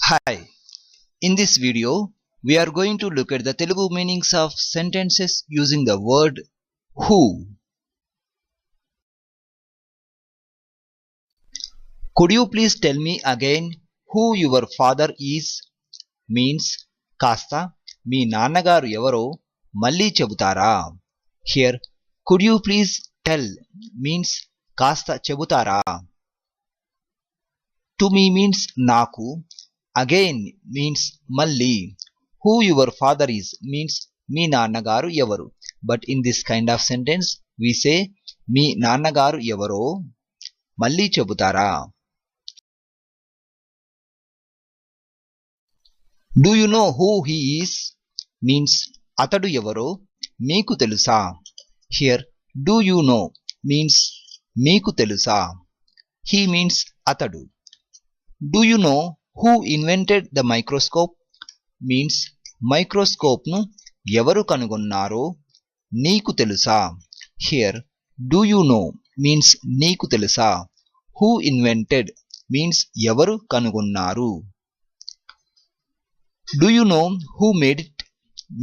Hi, in this video we are going to look at the Telugu meanings of sentences using the word who. Could you please tell me again who your father is? Means కాస్త మీ నాన్నగారు ఎవరో మళ్ళీ చెబుతారా? Here could you please tell means కాస్త చెబుతారా. To me means నాకు. Again means మళ్ళీ. Who your father is means మీ నాన్నగారు ఎవరు. But in this kind of sentence we say మీ నాన్నగారు ఎవరో మళ్ళీ చెబుతారా. Do you know who he is means అతడు ఎవరో మీకు తెలుసా. Here do you know means మీకు తెలుసా. He means అతడు. Do you know who invented the microscope means microscope ను ఎవరు కనుగొన్నారో నీకు తెలుసా. Here do you know means నీకు తెలుసా. Who invented means ఎవరు కనుగొన్నారు. Do you know who made it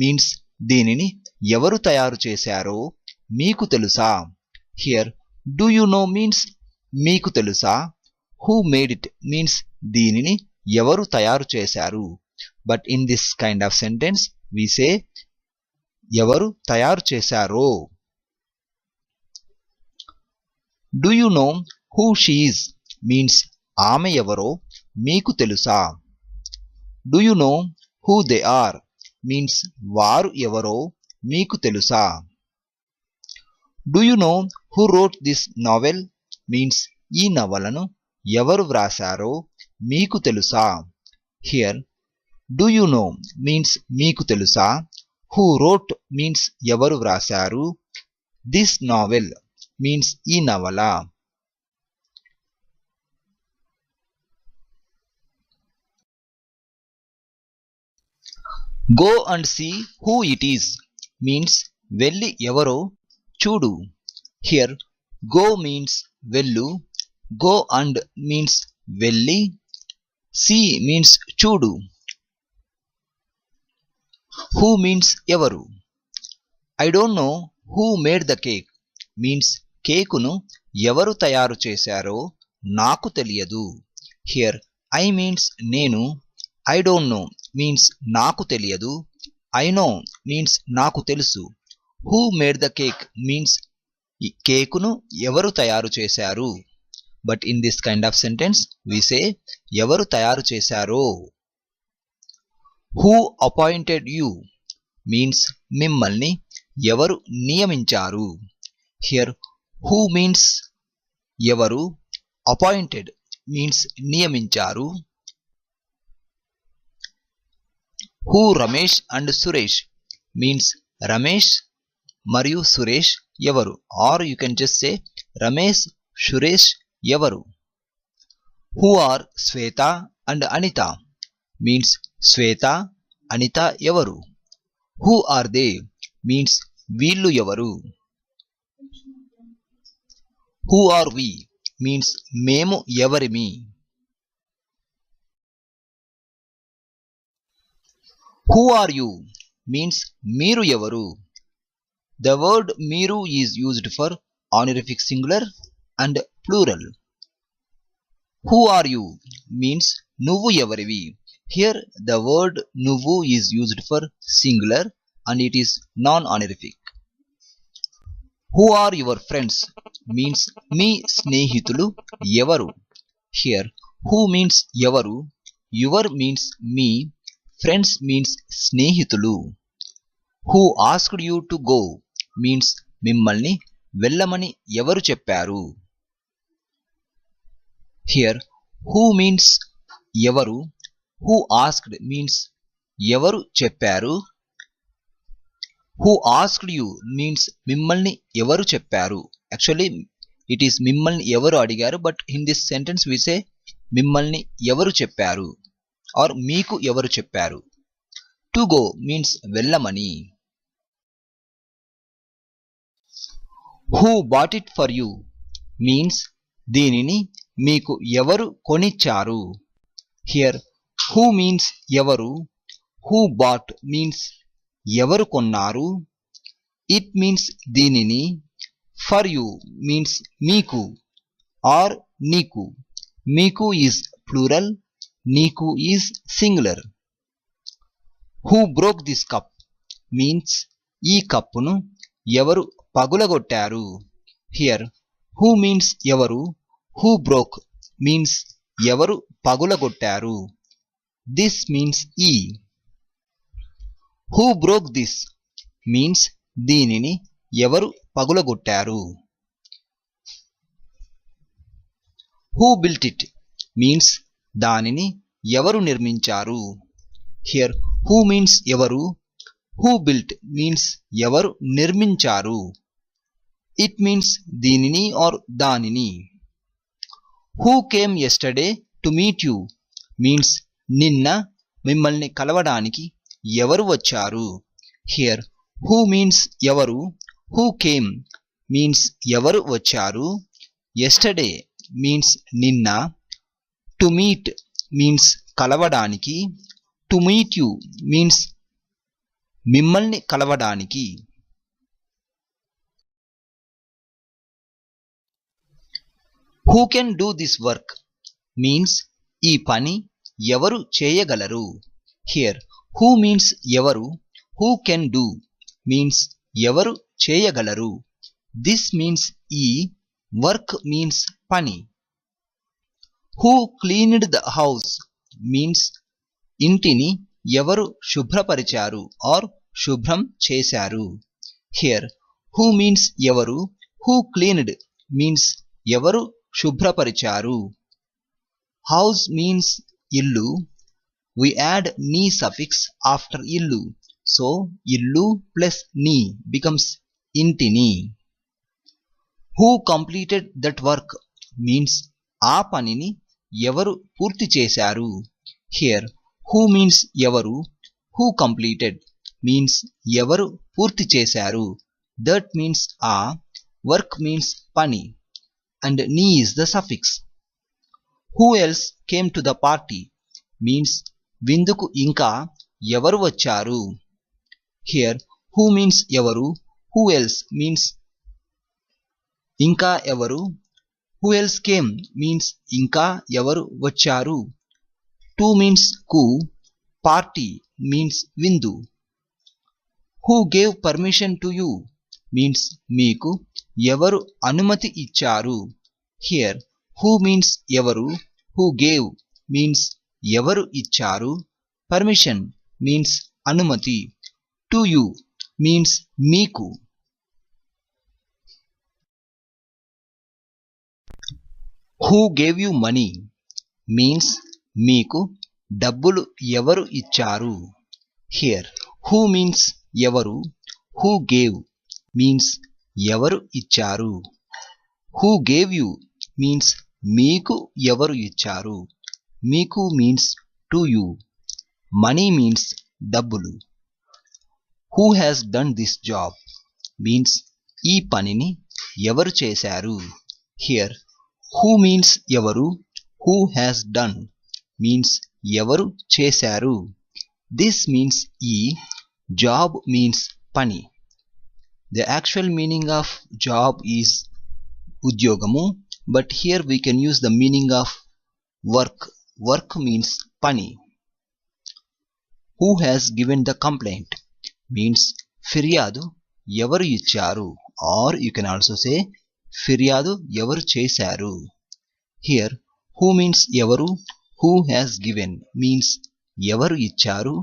means దీనిని ఎవరు తయారు చేశారో మీకు తెలుసా. Here do you know means మీకు తెలుసా. Who made it means దీనిని ఎవరు తయారు చేశారు. But in this kind of sentence we say ఎవరు తయారు చేశారో. Do you know who she is means ఆమె ఎవరో మీకు తెలుసా. Do you know who they are means వారు ఎవరో మీకు తెలుసా. Do you know who wrote this novel means ఈ నవలను ఎవరు వ్రాసారో మీకు తెలుసా. Here do you know means మీకు తెలుసా. Who wrote means ఎవరు వ్రాసారు. This novel means ఈ నవల. Go and see who it is means వెళ్ళి ఎవరో చూడు. Here go means వెళ్ళు. Go and means వెళ్ళి. See means చూడు. Who means ఎవరు. I don't know who made the cake means కేకును ఎవరు తయారు చేశారో నాకు తెలియదు. Here I means నేను. I don't know means నాకు తెలియదు. I know means నాకు తెలుసు. Who made the cake means కేకును ఎవరు తయారు చేశారు. But in this kind of sentence we say ఎవరు తయారు చేశారో. Who appointed you means మిమ్మల్ని ఎవరు నియమించారు. Here who means ఎవరు. Appointed means నియమించారు. Who Ramesh and Suresh means Ramesh మరియు సురేష్ ఎవరు. Or you can just say Ramesh Suresh ఎవరు. Who are Sweta and Anita means శ్వేత అనిత ఎవరు. Who are they means వీళ్ళు ఎవరు. Who are we means మేము ఎవరిమి. Who are you means మీరు ఎవరు. The word మీరు is used for honorific singular and plural. Who are you means నువ్వు ఎవరివి. Here the word నువ్వు is used for singular and it is non-honorific. Who are your friends means మీ స్నేహితులు ఎవరు. Here who means ఎవరు. Your means me. Friends means స్నేహితులు. Who asked you to go means మిమ్మల్ని వెళ్ళమని ఎవరు చెప్పారు. Here who means ఎవరు. Who asked means ఎవరు చెప్పారు. Who asked you means మిమ్మల్ని ఎవరు చెప్పారు. Actually it is మిమ్మల్ని ఎవరు అడిగారు. But in this sentence we say మిమ్మల్ని ఎవరు చెప్పారు or మీకు ఎవరు చెప్పారు. To go means వెళ్ళమని. Who bought it for you means దీనిని మీకు ఎవరు కొనిచ్చారు. Here హూ మీన్స్ ఎవరు, హూ బాట్ మీన్స్ ఎవరు కొన్నారు, ఇట్ మీన్స్ దీనిని, ఫర్ యూ మీన్స్ మీకు ఆర్ నీకు, మీకు ఈజ్ ప్లూరల్, నీకు is singular. Who broke this cup means ఈ కప్పును ఎవరు పగులగొట్టారు. హియర్ హూ మీన్స్ ఎవరు, హూ బ్రోక్ మీన్స్ ఎవరు పగులగొట్టారు, దిస్ మీన్స్ ఈ. హూ బ్రోక్ దిస్ మీన్స్ దీనిని ఎవరు పగులగొట్టారు. హూ బిల్ట్ ఇట్ మీన్స్ దానిని ఎవరు నిర్మించారు. హియర్ హూ మీన్స్ ఎవరు, హూ బిల్ట్ మీన్స్ ఎవరు నిర్మించారు, ఇట్ మీన్స్ దీనిని ఆర్ దానిని. Who came yesterday to meet you means నిన్న మిమ్మల్ని కలవడానికి ఎవరు వచ్చారు. హియర్ హూ మీన్స్ ఎవరు, హూ కేమ్ మీన్స్ ఎవరు వచ్చారు, యెస్టర్డే మీన్స్ నిన్న, టు మీట్ మీన్స్ కలవడానికి, టు మీట్ యూ మీన్స్ మిమ్మల్ని కలవడానికి. Who can do this work means ఈ పని ఎవరు చేయగలరు. హియర్ హూ మీన్స్ ఎవరు, హూ కెన్ డూ మీన్స్ ఎవరు చేయగలరు, దిస్ మీన్స్ ఈ, వర్క్ మీన్స్ పని. Who cleaned the house means ఇంటిని ఎవరు శుభ్రపరిచారు ఆర్ శుభ్రం చేశారు. హియర్ హూ మీన్స్ ఎవరు, హూ క్లీన్డ్ మీన్స్ ఎవరు శుభ్రపరిచారు. హౌస్ మీన్స్ ఇల్లు, we add ni suffix after illu, so illu plus ni becomes intini. Who completed that work means ఆ పనిని ఎవరు పూర్తి చేశారు. Here who means ఎవరు, who completed means ఎవరు పూర్తి చేశారు, that means ఆ, work means పని and ni is the suffix. Who else came to the party means విందుకు ఇంకా ఎవరు వచ్చారు. హియర్ హూ మీన్స్ ఎవరు, హూ ఎల్స్ మీన్స్ ఇంకా ఎవరు, హూ ఎల్స్ కేమ్ మీన్స్ ఇంకా ఎవరు వచ్చారు, టు మీన్స్ కు, పార్టీ మీన్స్ విందు. Who gave permission to you means మీకు ఎవరు అనుమతి ఇచ్చారు. హియర్ హూ మీన్స్ ఎవరు, హూ గేవ్ మీన్స్ ఎవరు ఇచ్చారు, పర్మిషన్ మీన్స్ అనుమతి, టు యూ మీన్స్ మీకు. Who gave you money means మీకు డబ్బులు ఎవరు ఇచ్చారు. హియర్ హూ మీన్స్ ఎవరు, హూ గేవ్ మీన్స్ ఎవరు ఇచ్చారు, హూ గేవ్ యూ మీన్స్ మీకు ఎవరు ఇచ్చారు, మీకు means to you, money means డబ్బులు. Who has done this job means ఈ పనిని ఎవరు చేశారు. హియర్ హూ మీన్స్ ఎవరు, హూ హ్యాస్ డన్ మీన్స్ ఎవరు చేశారు, దిస్ మీన్స్ ఈ, జాబ్ మీన్స్ పని. The actual meaning of job is ఉద్యోగము, but here we can use the meaning of work. Work means పని. Who has given the complaint means ఫిర్యాదు ఎవరు ఇచ్చారు, or you can also say ఫిర్యాదు ఎవరు చేశారు. హియర్ హూ మీన్స్ ఎవరు, who has given means ఎవరు ఇచ్చారు,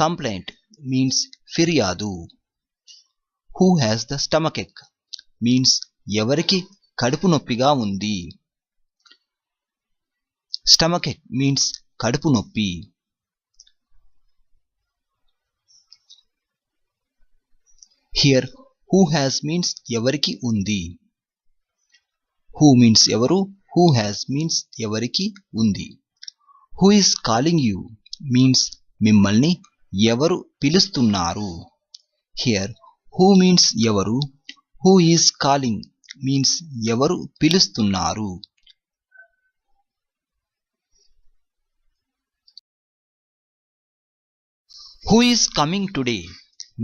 కంప్లైంట్ మీన్స్ ఫిర్యాదు. Who has the stomach ache means ఎవరికి కడుపు నొప్పిగా ఉంది. స్టమక్ ఏక్ మీన్స్ కడుపు నొప్పి. హియర్ హూ హ్యాస్ మీన్స్ ఎవరికి ఉంది. హూ మీన్స్ ఎవరు, హూ హ్యాస్ మీన్స్ ఎవరికి ఉంది. Who is calling you means మిమ్మల్ని ఎవరు పిలుస్తున్నారు. హియర్ హూ మీన్స్ ఎవరు, హూ ఈస్ కాలింగ్ మీన్స్ ఎవరు పిలుస్తున్నారు. Who is coming today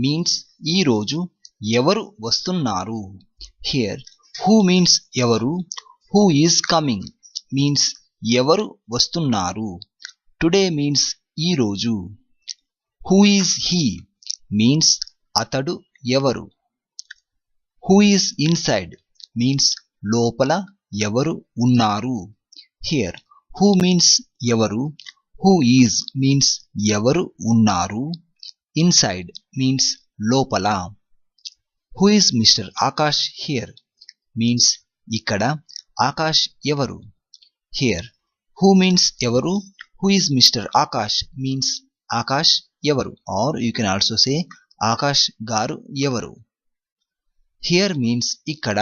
means ఈ రోజు ఎవరు వస్తున్నారు. హియర్ హూ మీన్స్ ఎవరు, హూ ఈస్ కమింగ్ మీన్స్ ఎవరు వస్తున్నారు. టుడే మీన్స్ ఈ రోజు. హూ ఈస్ హీ మీన్స్ అతడు ఎవరు. హూ ఈస్ ఇన్సైడ్ మీన్స్ లోపల ఎవరు ఉన్నారు. హియర్ హూ మీన్స్ ఎవరు, హూ ఈజ్ మీన్స్ ఎవరు ఉన్నారు, ఇన్సైడ్ మీన్స్ లోపల. Who is mister Akash here means ఇక్కడ ఆకాష్ ఎవరు. హియర్ హూ మీన్స్ ఎవరు, who is mister Akash means Akash ఎవరు, or you can also say Akash garu ఎవరు. హియర్ మీన్స్ ఇక్కడ.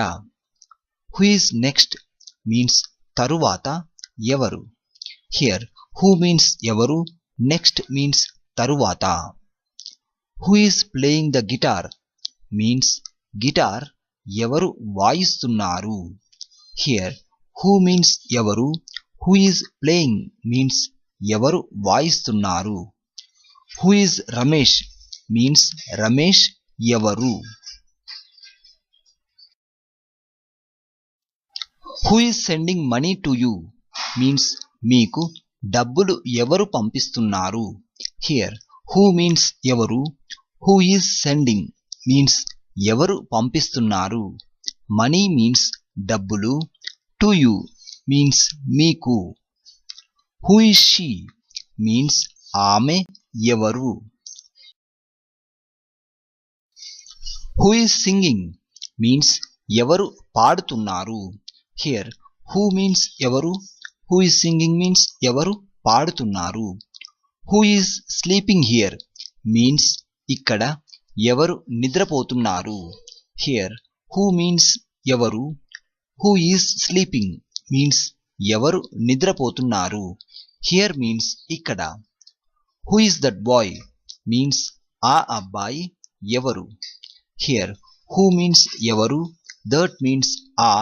హూ ఈజ్ నెక్స్ట్ మీన్స్ తరువాత ఎవరు. హియర్ హూ మీన్స్ ఎవరు, నెక్స్ట్ మీన్స్ తరువాత. Who is playing the guitar means guitar ఎవరు వాయిస్తున్నారు. హియర్ హూ మీన్స్ ఎవరు, హూ ఈజ్ ప్లేయింగ్ మీన్స్ ఎవరు వాయిస్తున్నారు. Who is Ramesh means Ramesh ఎవరు. Who is sending money to you means మీకు డబ్బులు ఎవరు పంపిస్తున్నారు. హియర్ హూ మీన్స్ ఎవరు, హూ ఈజ్ సెండింగ్ మీన్స్ ఎవరు పంపిస్తున్నారు. మనీ మీన్స్ డబ్బులు, టు యూ మీన్స్ మీకు. హూ ఈజ్ షీ మీన్స్ ఆమె ఎవరు. హూ ఈజ్ సింగింగ్ మీన్స్ ఎవరు పాడుతున్నారు. హియర్ హూ మీన్స్ ఎవరు, హూ ఈజ్ సింగింగ్ మీన్స్ ఎవరు పాడుతున్నారు. Who is sleeping here means ఇక్కడ ఎవరు నిద్రపోతున్నారు. హియర్ హూ మీన్స్ ఎవరు, హూ ఈజ్ స్లీపింగ్ మీన్స్ ఎవరు నిద్రపోతున్నారు. హియర్ మీన్స్ ఇక్కడ. Who is that boy means ఆ అబ్బాయి ఎవరు. హియర్ హూ మీన్స్ ఎవరు, దట్ మీన్స్ ఆ,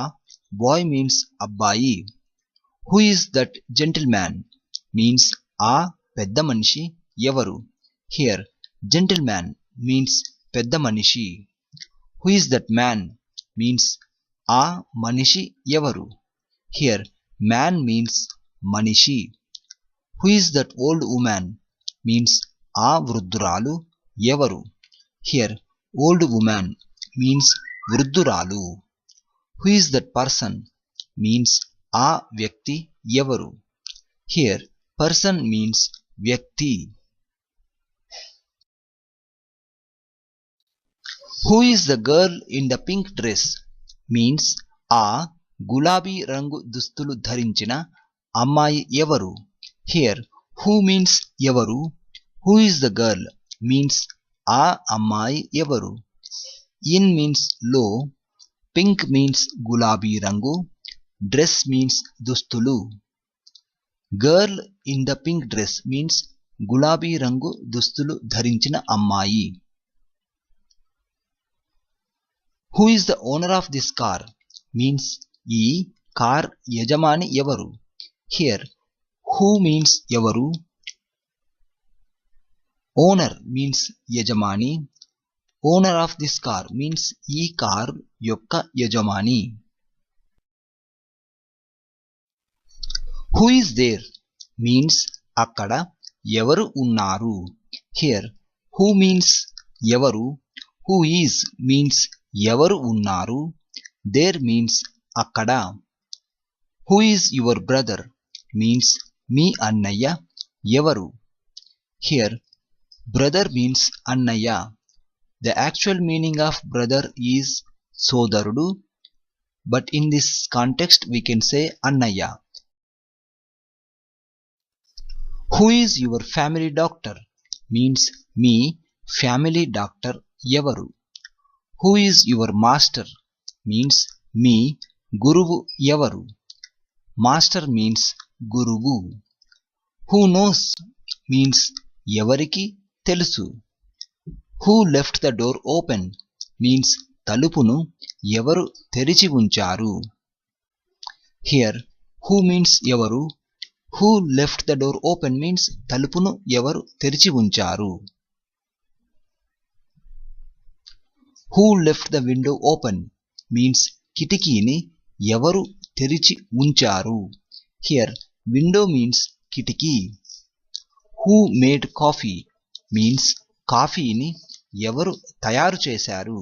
బాయ్ మీన్స్ అబ్బాయి. Who is that gentleman means ఆ పెద్ద మనిషి ఎవరు. హియర్ జెంటిల్మ్యాన్ మీన్స్ పెద్ద మనిషి. Who is that man means ఆ మనిషి ఎవరు. హియర్ మ్యాన్ మీన్స్ మనిషి. Who is that old women means ఆ వృద్ధురాలు ఎవరు. హియర్ ఓల్డ్ ఉమెన్ మీన్స్ వృద్ధురాలు. Who is that person means ఆ వ్యక్తి ఎవరు. హియర్ పర్సన్ మీన్స్ వ్యక్తి. Who is the girl in the pink dress means ఆ గులాబీ రంగు దుస్తులు ధరించిన అమ్మాయి ఎవరు. హియర్ హూ మీన్స్ ఎవరు, who is the girl means ఆ అమ్మాయి ఎవరు. ఇన్ మీన్స్ లో, పింక్ మీన్స్ గులాబీ రంగు, డ్రెస్ మీన్స్ దుస్తులు. Girl in the pink dress means గులాబీ రంగు దుస్తులు ధరించిన అమ్మాయి. Who is the owner of this car means ఈ కార్ యజమాని ఎవరు. హియర్ హూ మీన్స్ ఎవరు, ఓనర్ మీన్స్ యజమాని, owner of this car means ఈ కార్ యొక్క యజమాని. హూ ఈజ్ దేర్ మీన్స్ అక్కడ ఎవరు ఉన్నారు. హియర్ హూ మీన్స్ ఎవరు, హూ ఈజ్ మీన్స్ ఎవరు ఉన్నారు, దేర్ మీన్స్ అక్కడ. Who is your brother means మీ అన్నయ్య ఎవరు. హియర్ బ్రదర్ మీన్స్ అన్నయ్య. The actual meaning of brother is సోదరుడు, but in this context we can say అన్నయ్య. Who is your family doctor means మీ ఫ్యామిలీ డాక్టర్ ఎవరు. Who is your master means మీ గురువు ఎవరు. మాస్టర్ మీన్స్ గురువు. Who knows means ఎవరికి తెలుసు. Who left the door open means తలుపును ఎవరు తెరిచి ఉంచారు. హియర్ హూ మీన్స్ ఎవరు, who left the door open means తలుపును ఎవరు తెరిచి ఉంచారు. Who left the window open means కిటికీని ఎవరు తెరిచి ఉంచారు. Here window means కిటికీ. Who made coffee means కాఫీని ఎవరు తయారు చేశారు.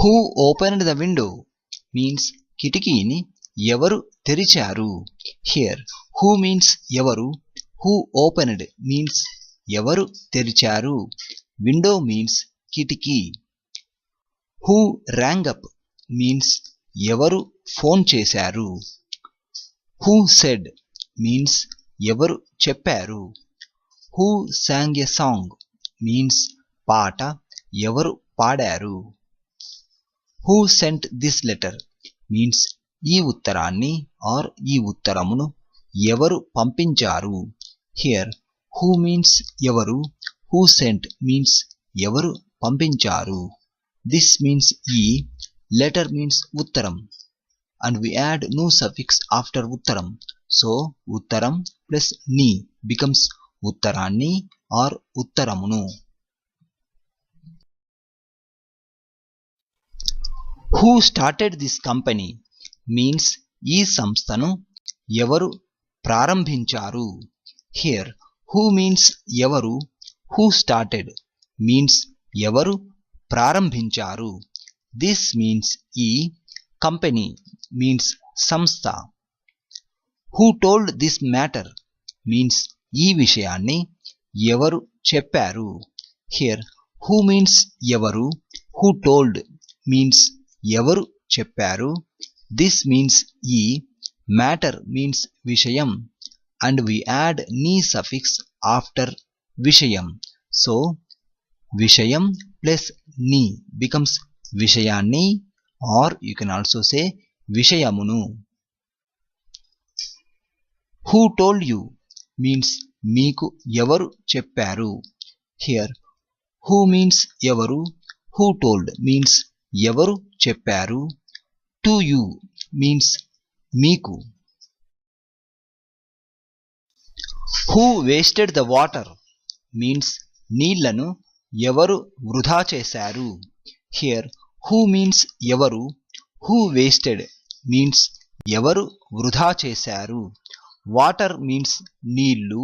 Who opened the window means కిటికీని ఎవరు తెరిచారు. Here who means ఎవరు, who opened means ఎవరు తెరిచారు. Window means కిటికీ. Who rang up means ఎవరు ఫోన్ చేశారు. Who said means ఎవరు చెప్పారు. Who sang a song means పాట ఎవరు పాడారు. Who sent this letter means ఈ ఉత్తరాన్ని or ఈ ఉత్తరమును ఎవరు పంపించారు. Here who means ఎవరు, who sent means ఎవరు పంపించారు. This means ఈ, letter means ఉత్తరం, and we add nu suffix after uttaram. So uttaram plus ni becomes uttaranni or uttaramunu. Who started this company means ఈ సంస్థను ఎవరు ప్రారంభించారు. Here who means ఎవరు, who started means ఎవరు ప్రారంభించారు. This means ఈ, company means సంస్థ. Who told this matter means ఈ విషయాన్ని ఎవరు చెప్పారు. Here who means ఎవరు, who told means ఎవరు చెప్పారు. This means ఈ, matter means విషయం, and we add ni suffix after విషయం. So విషయం plus ni becomes విషయాన్ని, or you can also say విషయమును. Who told you means మీకు ఎవరు చెప్పారు. Here who means ఎవరు, who told means ఎవరు చెప్పారు. To you means మీకు. Who wasted the water means నీళ్లను ఎవరు వృధా చేశారు. Here who means ఎవరు, who wasted means ఎవరు వృధా చేశారు. Water means నీళ్లు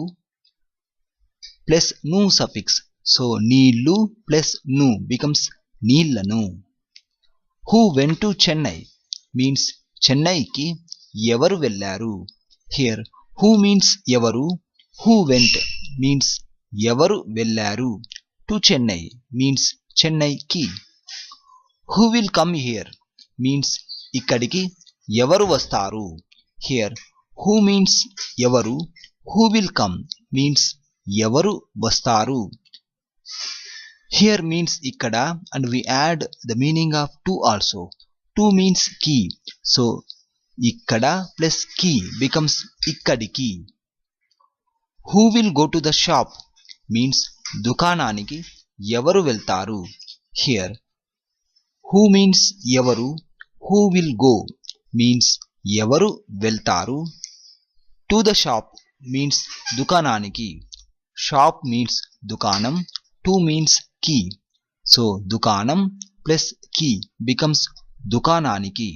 plus nu suffix. So నీళ్లు plus nu becomes నీళ్లను. Who went to Chennai means చెన్నైకి ఎవరు వెళ్ళారు. Here who means ఎవరు, who went means ఎవరు వెళ్ళారు. To Chennai means చెన్నైకి. Who will come here means ఇక్కడికి ఎవరు వస్తారు. Here who means ఎవరు, who will come means ఎవరు వస్తారు. Here means ఇక్కడ, and we add the meaning of to also. To means key, so ఇక్కడ plus key becomes ఇక్కడికి. Who will go to the shop means దుకాణానికి ఎవరు వెళ్తారు. Here who means ఎవరు, who will go means ఎవరు వెళ్తారు. To the shop means దుకాణానికి. Shop means దుకాణం, to means key. So దుకాణం plus key becomes దుకాణానికి.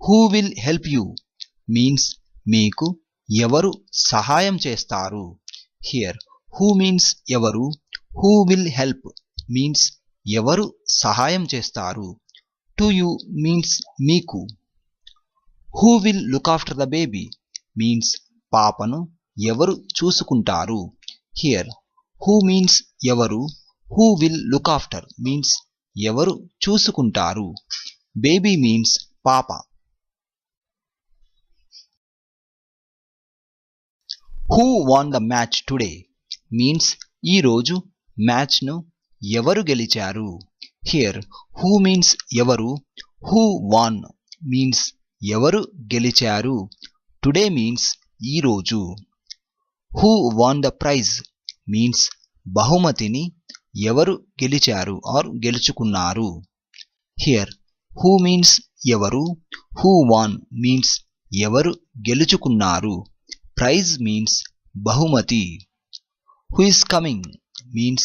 Who will help you means మీకు ఎవరు సహాయం చేస్తారు. Here who means ఎవరు, who will help means ఎవరు సహాయం చేస్తారు. To you means మీకు. Who will look after the baby means పాపను ఎవరు చూసుకుంటారు. Here who means ఎవరు, who will look after means ఎవరు చూసుకుంటారు. Baby means పాప. Who won the match today means ఈ రోజు మ్యాచ్ ను ఎవరు గెలిచారు. Here who means ఎవరు, who won means ఎవరు గెలిచారు. Today means ఈ రోజు. Who won the prize means బహుమతిని ఎవరు గెలిచారు or గెలుచుకున్నారు. Here who means ఎవరు, who won means ఎవరు గెలుచుకున్నారు. Prize means బహుమతి. Who is coming means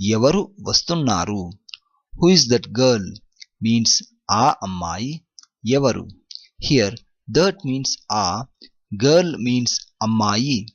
ఎవరు వస్తున్నారు. Who is that girl means ఆ అమ్మాయి, ఎవరు. హియర్ దట్ మీన్స్ ఆ, గర్ల్ మీన్స్ అమ్మాయి.